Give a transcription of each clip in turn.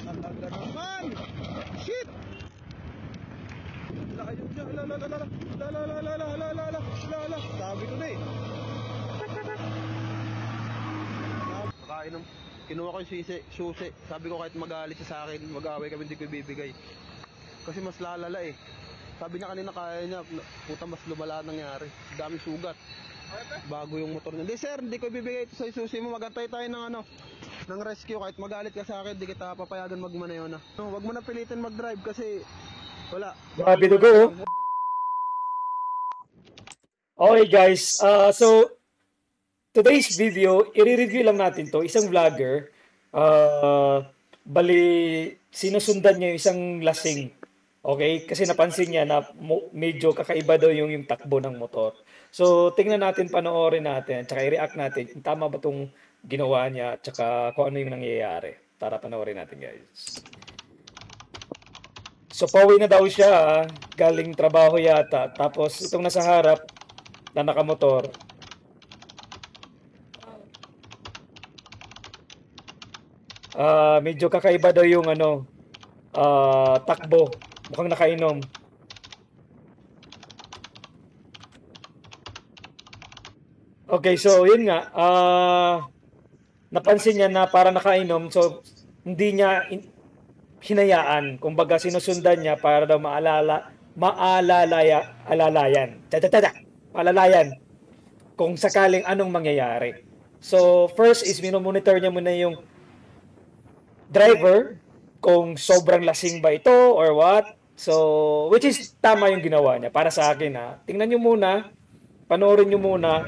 Talaga naman! Shit! Layo niya. Sabi ko na eh. Nakainom. Kinuha ko yung susi. Sabi ko kahit magalit siya sa akin, mag-away kami, hindi ko ibibigay. Kasi mas lalala eh. Sabi niya kanina kaya niya, puta mas lumala nangyari. Daming sugat. Bago yung motor niya. Hindi sir, hindi ko ibibigay ito sa susi mo. Magantay tayo ng ng rescue. Kahit magalit ka sa akin, hindi kita papayagan magmanayo na. No, wag mo na pilitin mag-drive kasi wala. Grabe to go. Okay guys, so today's video, i-review lang natin to. Isang vlogger, bali sinusundan niya yung isang lasing. Okay? Kasi napansin niya na medyo kakaiba daw yung takbo ng motor. So, tingnan natin, panoorin natin, tsaka i-react natin kung tama ba itong ginawa niya, tsaka kung ano yung nangyayari. Tara, panoorin natin guys. So, pauwi na daw siya, galing trabaho yata. Tapos, itong nasa harap na nakamotor, medyo kakaiba daw yung takbo. Mukhang nakainom. Okay, so yun nga. Napansin niya na para nakainom. So, hindi niya hinayaan. Kumbaga, sinusundan niya para daw maalalayan kung sakaling anong mangyayari. So, first is minomonitor niya muna yung driver kung sobrang lasing ba ito or what. So, which is tama yung ginawa niya para sa akin ha. Tingnan niyo muna, panoorin niyo muna.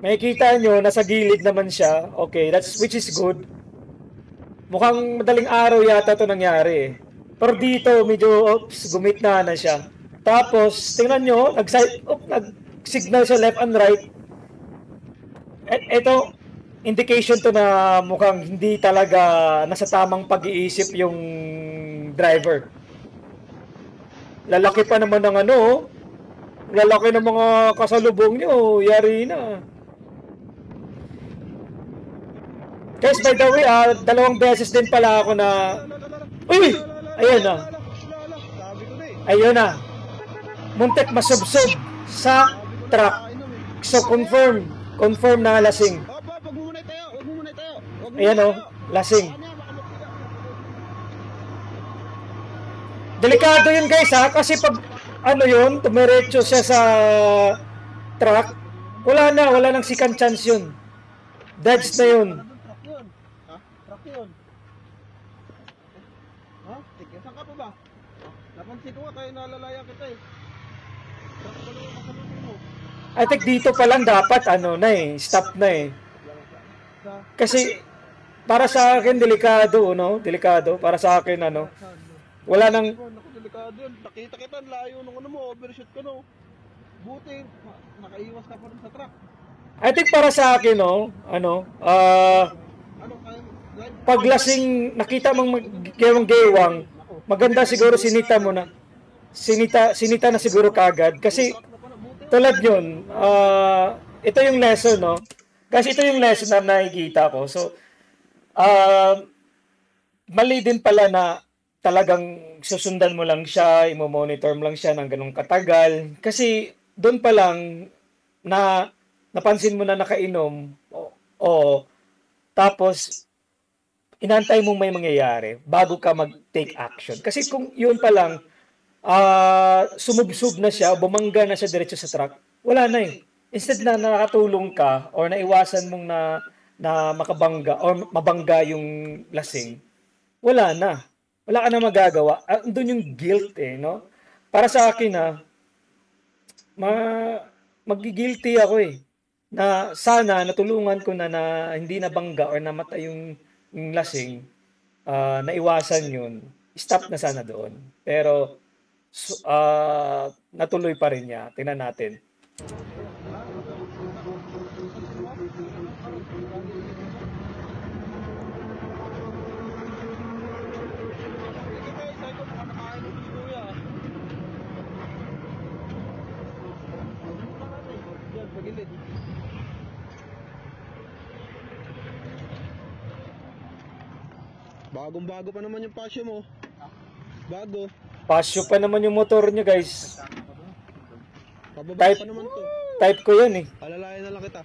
Makikita niyo nasa gilid naman siya. Okay, which is good. Mukhang madaling araw yata 'to nangyari. Pero dito medyo gumitna na siya. Tapos tingnan niyo, nag-signal sa left and right. Ito indication to na mukhang hindi talaga nasa tamang pag-iisip yung driver. Lalaki pa naman ng lalaki ng mga kasalubong niyo, yari na. Guys, by the way, dalawang beses din pala ako na uy! Ayun na. Ayun na. Muntik masubsob sa truck. So confirm na lasing. Ayan o, lasing. Delikado yun guys ha, kasi pag tumiretso siya sa truck, wala nang second chance yun. Dodge na yun. Truck yun. Ha? Sige, saan ka pa ba? Napansin ko nga tayo nalalayan kita eh. Truck pa lang yung masalubin mo. I think dito pa lang dapat stop na eh. Kasi para sa akin delikado, no? Delikado para sa akin wala nang delikado yun. Nakita kita layo nung mo, overshoot ka no. Buti nakaiwas ka pa rin sa truck. I think para sa akin pag lasing nakita mong gewang, maganda siguro sinita mo na. Sinita na siguro kagad kasi tulad yun, ito yung lesson, no? Kasi ito yung lesson na nakikita ko. So, mali din pala na talagang susundan mo lang siya, imo-monitor mo lang siya ng ganung katagal. Kasi doon pa lang na napansin mo na nakainom, tapos inantay mong may mangyayari bago ka mag-take action. Kasi kung yun pa lang, sumubsub na siya, bumangga na siya diretso sa truck, wala na eh. Instead na nakatulong ka or naiwasan mong na makabangga or mabangga yung lasing, wala na. Wala ka na magagawa. Doon yung guilt eh, no? Para sa akin mag-guilty ako eh. Na sana natulungan ko na hindi nabangga or namatay yung lasing, naiwasan yun. Stop na sana doon. Pero natuloy pa rin niya. Tingnan natin. Bagong-bago pa naman yung pasyo mo. Bago. Pasyo pa naman yung motor nyo, guys. Pababa Type. pa naman to. Type ko yun eh. Alalayan na lang kita.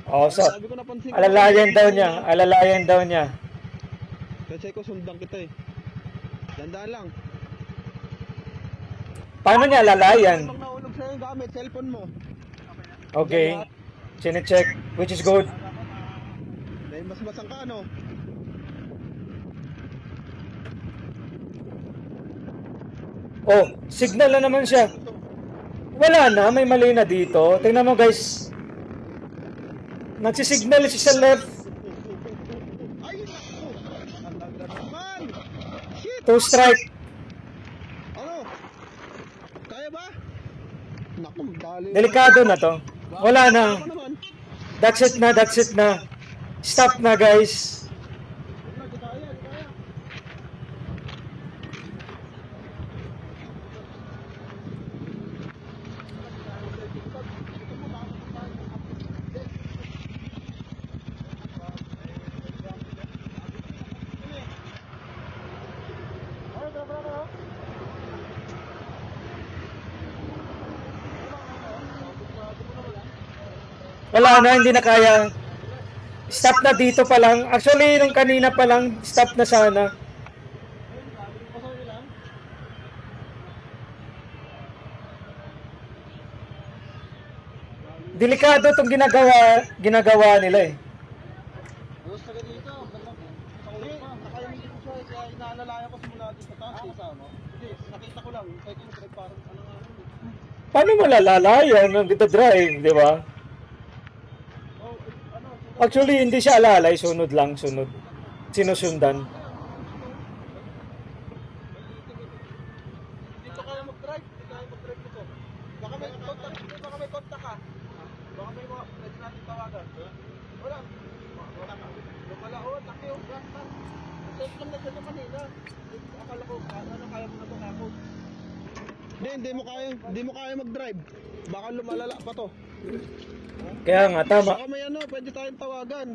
Oh, so, Sabi ko napansin ko. alalayan daw niya. Alalayan daw niya. Kasi ko sundan kita eh. Dandaan lang. Paano niya alalayan? Pag nahulog sa'yo yung gamit, cellphone mo. Okay. Sine-check. Which is good. Dahil mas masang ka ano. Oh, signal na naman siya. Wala na, may mali na dito. Tingnan mo guys. Nagsisignal siya sa left. Ay, naku! Ang lagda naman! Shit! 2 strike. Ano? Kaya ba? Naku, dali. Delikado na to. Wala na. Ano naman? That's it na, that's it na. Stop na guys. Di kaya, di kaya. Wala na, hindi na kaya. Stop na dito pa lang. Actually, nung kanina pa lang, stop na sana. Delikado itong ginagawa nila eh. Ayos ka dito. Hindi, nakayamit ko siya. Kaya inaalalayan ko simula dito sa taas. Kasama. Hindi, nakita ko lang. Kaya kung parang ano nga. Paano mo lalalayan ng dito drive, di ba? Actually, hindi siya alalay. Sunod lang, sunod. Sinusundan. Dito kaya mag-drive. Hindi kaya mag-drive dito. Baka may contact. Baka may contact ka. Baka may mga pwede natin tawagan. Wala. Wala ka. Lumala o, laki o. Safe lang na siya sa Manila. Akala ko, ano kaya mo na ito kako? Hindi mo kaya mag-drive. Baka lumalala pa to. Kaya nga, tama. Baka may ano, pwede tayong tawagan.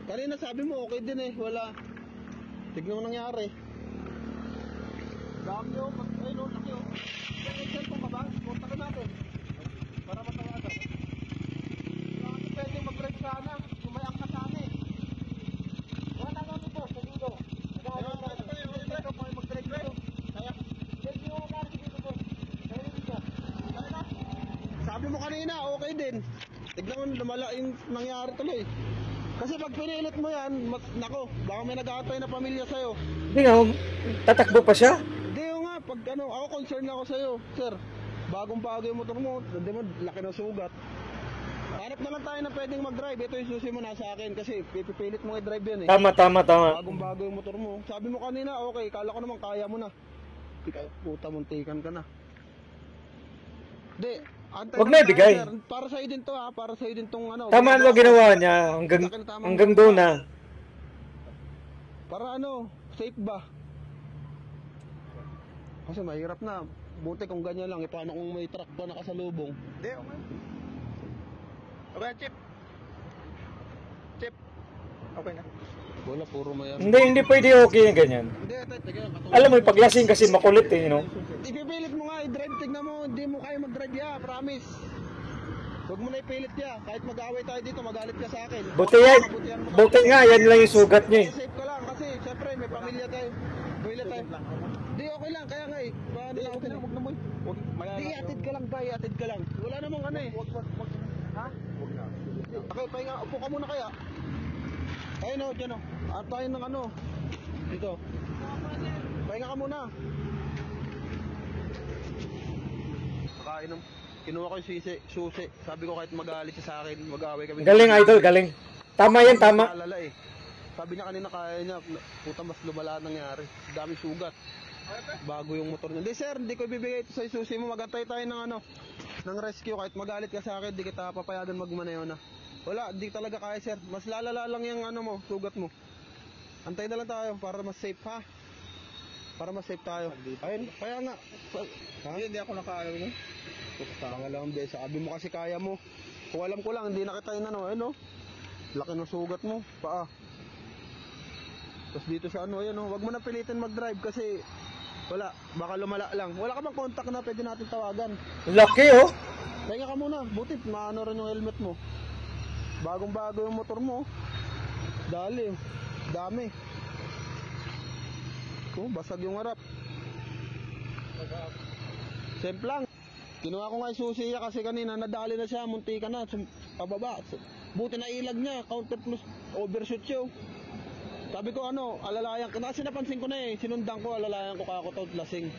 Kanina sabi mo, okay din eh. Wala. Tignan mo nangyari. Dami o. Ayun o, laki o. May cellphone ka ba? Kontakin natin. Para matawagan. Bakit pwede mag-drive sana? Sumayak ka sana eh. Wala nga dito, segundo. Mag-drive dito. Kaya, pwede mo mag-drive dito po. Kaya dito. Kaya na. Sabi mo kanina, okay din. Tignan mo, lumala yung nangyari tuloy. Kasi pag pinilit mo yan, nako, baka may nag-aantay na pamilya sa'yo. Hindi nga, tatakbo pa siya. Hindi nga, pag ano, ako concern ako sa'yo, sir. Bagong-bago yung motor mo, hindi mo, laki ng sugat. Hanap na lang tayo na pwedeng mag-drive. Ito yung susi mo nasa akin kasi pipilit mo i-drive yan eh. Tama. Bagong-bago yung motor mo. Sabi mo kanina, okay, kala ko naman kaya mo na. Puta, muntikan ka na. Hindi, antay Wag lang na tayo, ibigay. sir. Para sa'yo din to ha, para sa'yo din tong ano. Tama na ginawa niya. Hanggang doon na. Para ano, safe ba? Kasi mahirap na. Buti kung ganyan lang, paano kung may truck pa nakasalubong? Hindi, okay. Okay, Chip. Chip. Okay na. Wala, puro mayan. Hindi pwede okay yung ganyan. Hindi, Alam mo, yung paglasing kasi makulit eh, you know? ipipilit mo nga, i-drive, tignan mo, hindi mo kaya mag-drive ya, promise. Huwag mo na ipilit ya, kahit mag-away tayo dito, magalit ka sa akin. Buti nga, yan lang yung sugat niya eh. Safe ka lang, kasi syempre may pamilya tayo. Pamilya tayo. Hindi, okay lang, kaya nga eh. Paano lang, okay lang, huwag na mo. Hindi, atid ka lang ba, atid ka lang. Wala namang ano eh. Huwag. Ha? Huwag na. Okay, pahinga, upo ka muna kaya. Ayun o, dyan o. At tayo ng ano. Dito. Pahinga ka muna. Nakainom. Kinuha ko yung susi. Sabi ko kahit magalit siya sa akin, mag-away kami. Galing idol, galing. Tama yan, tama. Naalala eh. Sabi niya kanina kaya niya, puta mas lumala nangyari. Dami sugat. Bago yung motor niya. Hindi sir, hindi ko ibibigay ito sa susi mo. Magantay tayo ng ano, ng rescue. Kahit magalit ka sa akin, hindi kita papayagan magmaneho na. Wala, hindi talaga kaya sir. Mas lalala lang yung ano mo, sugat mo. Antay na lang tayo para mas safe ha. Para mas safe tayo. Ayun, kaya nga. Ha? Hindi ako nakaano mo. Pangalawang beses. Sabi mo kasi kaya mo. Kung alam ko lang, hindi na kita yun ano. Ayun o. Laki ng sugat mo. Paa. Tapos dito sa ano, ayan oh, wag mo na pilitin mag-drive kasi wala, baka lumala lang. Wala ka bang contact na pwede natin tawagan? Laki oh. Kaya ka muna, buti maano rin yung helmet mo. Bagong-bago yung motor mo. Dali, dami. Oh, basag yung harap. Simple lang. Kinuha ko nga yung susi niya kasi kanina nadali na siya, munti ka na, pababa. Buti na ilag niya, counter plus overshoot siya. Sabi ko ano, alalayan ko. Kasi napansin ko na eh, sinundan ko, alalayan ko kakot lasing.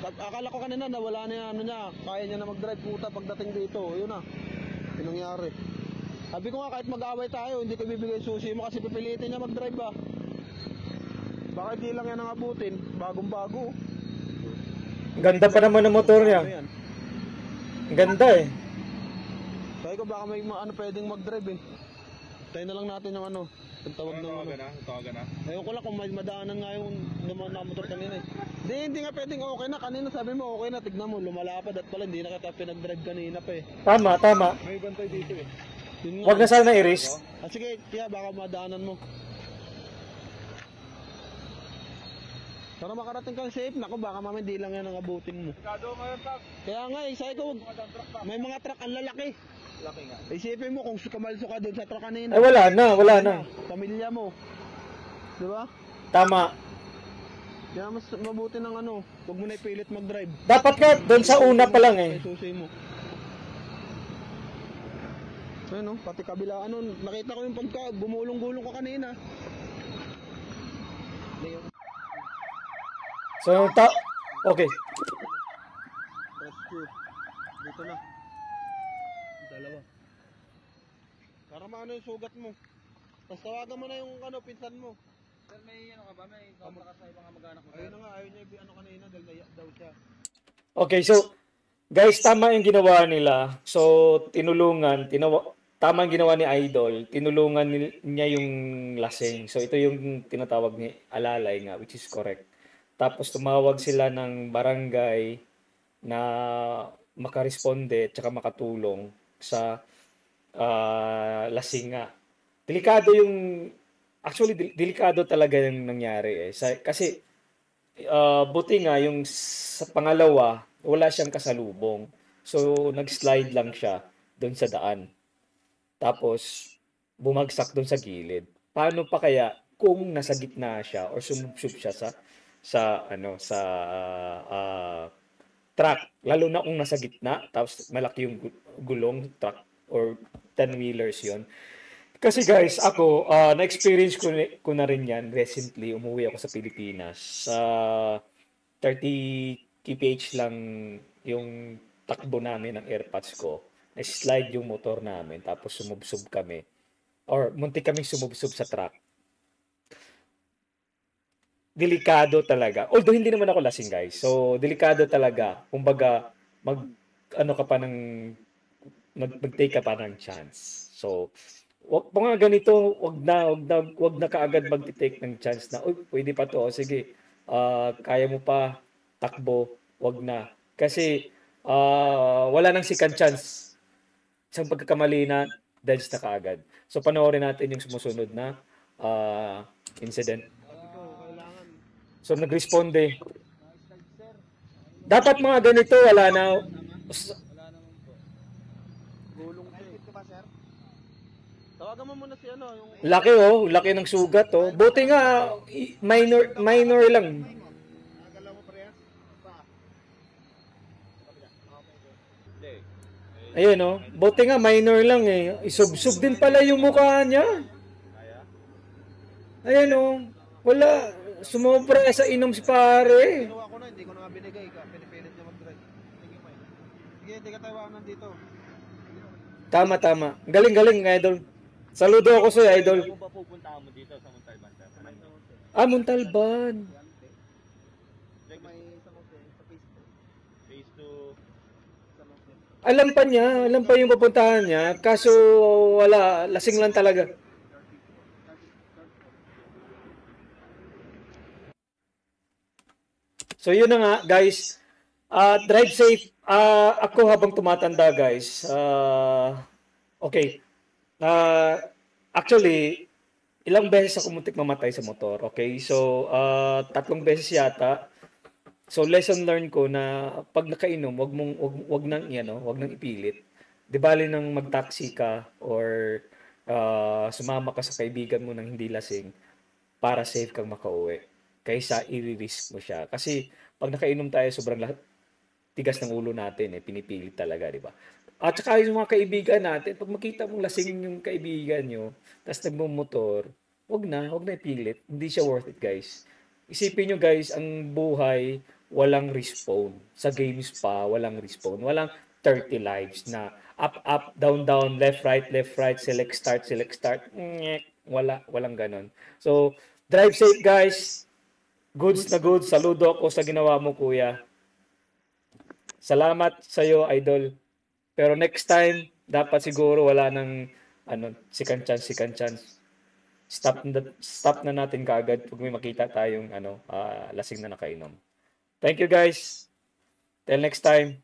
Akala ko kanina nawala na yung ano niya, kaya niya na mag-drive puta pagdating dito. Yun na, yun nangyari. Sabi ko nga kahit mag-away tayo, hindi ko bibigay susi mo kasi pipilitin niya mag-drive ba. Baka di lang yan ang abutin, bagong-bago. Ganda pa naman ng motor niya. Ano yan? Ganda eh. Sabi ko baka may ano pwedeng mag-drive eh. Tayo na lang natin yung ano, yung tawag ng ano. Tawagan na. Ayun ko lang kung may madaanan nga yung naman na motor kanina eh. Hindi nga pwedeng okay na. Kanina sabi mo okay na, tignan mo, lumalapad at pala hindi na kita pinag-drive kanina pa eh. Tama, tama. May bantay dito eh. Yun nga. Huwag na sana i-risk. Sige, kaya baka madaanan mo. Para makarating kang safe, naku baka mamaya hindi lang yan ang abutin mo. Sigado ngayon, Tag. Kaya nga eh, sabi ko, may mga truck ang lalaki. Laki nga. Isipin mo kung kamalso ka doon sa truck kanina. Ay wala na, wala na. Pamilya mo. Di ba? Tama. Kaya mas mabuti ng ano, huwag mo na ipilit mag-drive. Dapat nga doon sa una pa lang eh. Ay, susi mo. Ayun no, pati kabila ano, nakita ko yung pagka gumulong-gulong ka kanina. So, okay. Rescue. Dito na. Dalawa. Para maano yung sugat mo. Tapos tawagan mo na yung ano, pinsan mo. Sir, may ano ka ba? May kontak ka sa ibang kamag-anak mo, sir? Ayun na nga, ayaw niya ano kanina dahil naiyak daw siya. Okay, so guys, tama yung ginawa nila. So, tama yung ginawa ni Idol. Tinulungan niya yung lasing. So, ito yung tinatawag ni alalay nga, which is correct. Tapos tumawag sila ng barangay na makaresponde at saka makatulong sa lasing nga. Delikado talaga yung nangyari eh. Kasi buti nga yung sa pangalawa, wala siyang kasalubong. So nag-slide lang siya doon sa daan. Tapos bumagsak doon sa gilid. Paano pa kaya kung nasa gitna siya or sumubsob siya sa truck, lalo na kung nasa gitna, tapos malaki yung gulong truck or 10-wheelers yon. Kasi guys, ako, na-experience ko na rin yan recently. Umuwi ako sa Pilipinas. 30 kph lang yung takbo namin ng AirPods ko. Na-slide yung motor namin, tapos sumubsob kami. Or muntik kaming sumubsob sa truck. Delikado talaga. Although hindi naman ako lasing, guys. So, delikado talaga. Kumbaga, mag-take ka pa ng chance. So, mga ganito, wag na kaagad mag-take ng chance na, pwede pa to. Sige, kaya mo pa takbo, wag na. Kasi, wala nang second chance. Isang pagkakamali na, dahil na kaagad. So, panoorin natin yung sumusunod na incident. So, nag-responde. Dapat mga ganito, wala na. Gulong ko ba, sir? Tawagan mo muna si ano, yung Laki oh, laki ng sugat oh. Buti nga, minor lang. nagalaw mo parehas. Ayun oh, buti nga minor lang eh. Isubsub din pala yung mukha niya. Ayun oh, wala. Sumobra sa inom si pare. Kinuha ko na, hindi ko na nga binigay. Pinipilit niya mag-drive. Sige, hindi ka tawanan dito. Tama. Galing, idol. Saludo ako sa'yo, idol. Ano ba pupuntahan mo dito sa Montalban, sir? Montalban. May sa Facebook. Phase 2. Alam pa yung pupuntahan niya. Kaso wala, lasing lang talaga. So yun na nga guys, drive safe. Ako habang tumatanda guys, okay. Actually, ilang beses ako muntik mamatay sa motor, okay? So, 3 beses yata. So, lesson learned ko na pag nakainom, wag nang, wag nang ipilit. Di bali nang mag-taxi ka or sumama ka sa kaibigan mo nang hindi lasing para safe kang makauwi. Kaysa i-risk mo siya. Kasi pag nakainom tayo, sobrang tigas ng ulo natin, pinipilit talaga, di ba? At saka yung mga kaibigan natin, pag makita mong lasing yung kaibigan nyo, tapos nagmumotor, wag na ipilit. Hindi siya worth it, guys. Isipin nyo, guys, ang buhay, walang respawn. Sa games pa, walang respawn. Walang 30 lives na up, down, down, left, right, select, start. Nyek. Walang ganon. So, drive safe, guys. Goods na goods. Saludo ako sa ginawa mo, kuya. Salamat sa iyo, idol. Pero next time, dapat siguro wala nang second chance. Stop na natin kaagad pag may makita tayong lasing na nakainom. Thank you, guys. Till next time.